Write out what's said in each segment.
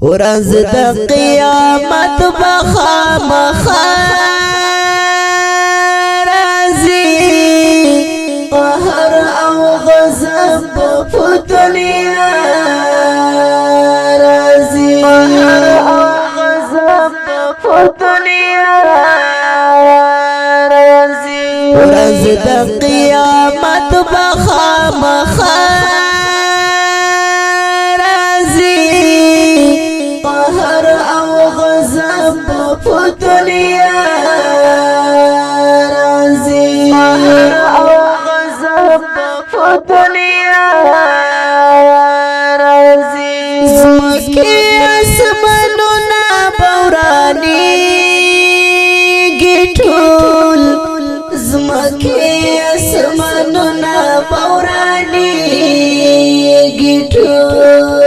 ورځ د قیامت بخامخا راځي قهر او غضب په دنیا راځي قهر او غضب په دنیا راځي ورځ د قیامت بخامخا دنیا رازي قهر او غضب په دنیا رازي زمکه اسمانونه بوراني ګټول زمکه اسمانونه بوراني ګټول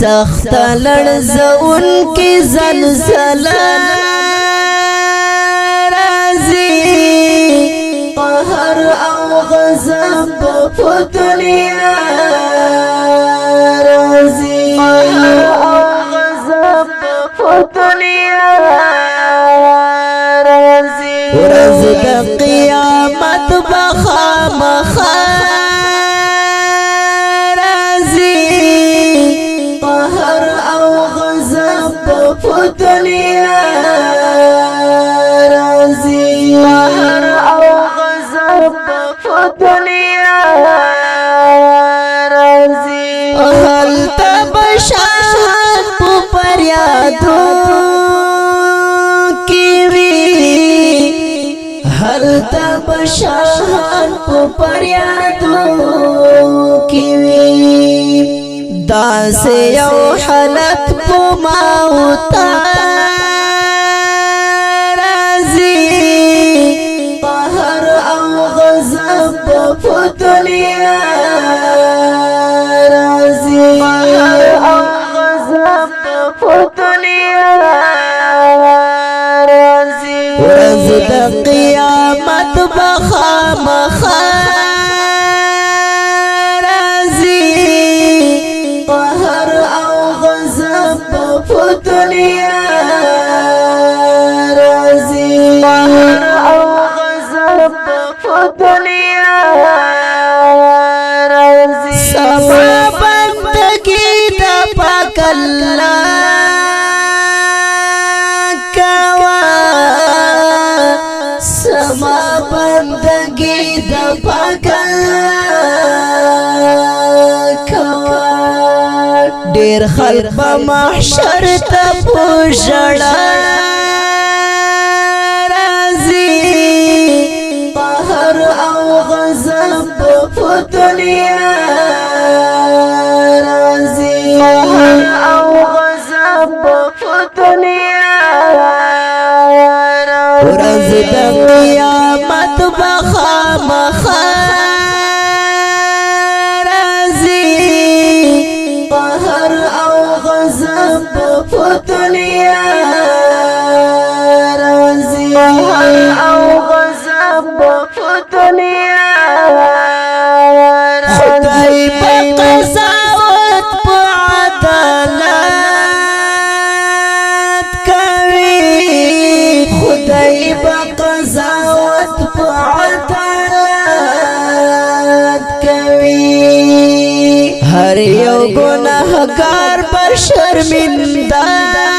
سخت لړزون کی زلزلہ رازی قهر او غضب په دنیا رازی قهر او غضب په دنیا رازی ورځ د قیامت بخامخا دنیا رازي قهر او غضب په دنیا رازي هل تبشان په پریادو کی وی هل تبشان په پریادو کی وی داس یو حالت په ماوتا رازي قهر او غضب په دنیا رازي قهر او غضب په دنیا رازي ورځ د قیامت بخامخا دنیا رازي قهر او غضب په دنیا رازي سما بندگی د پاک الله کوا سما بندگی د پاک الله کوا ډیر خلق په محشر ته پوښړا راځي قهر او غضب په دنیا راځي قهر او غضب په دنیا ورځ د قیامت بخامخا دنیا رازي قهر او غضب په دنیا خدای په قضاوت په عدالت کوي خدای په قضاوت په عدالت کوي هر یو ګناهګار پر شرمنده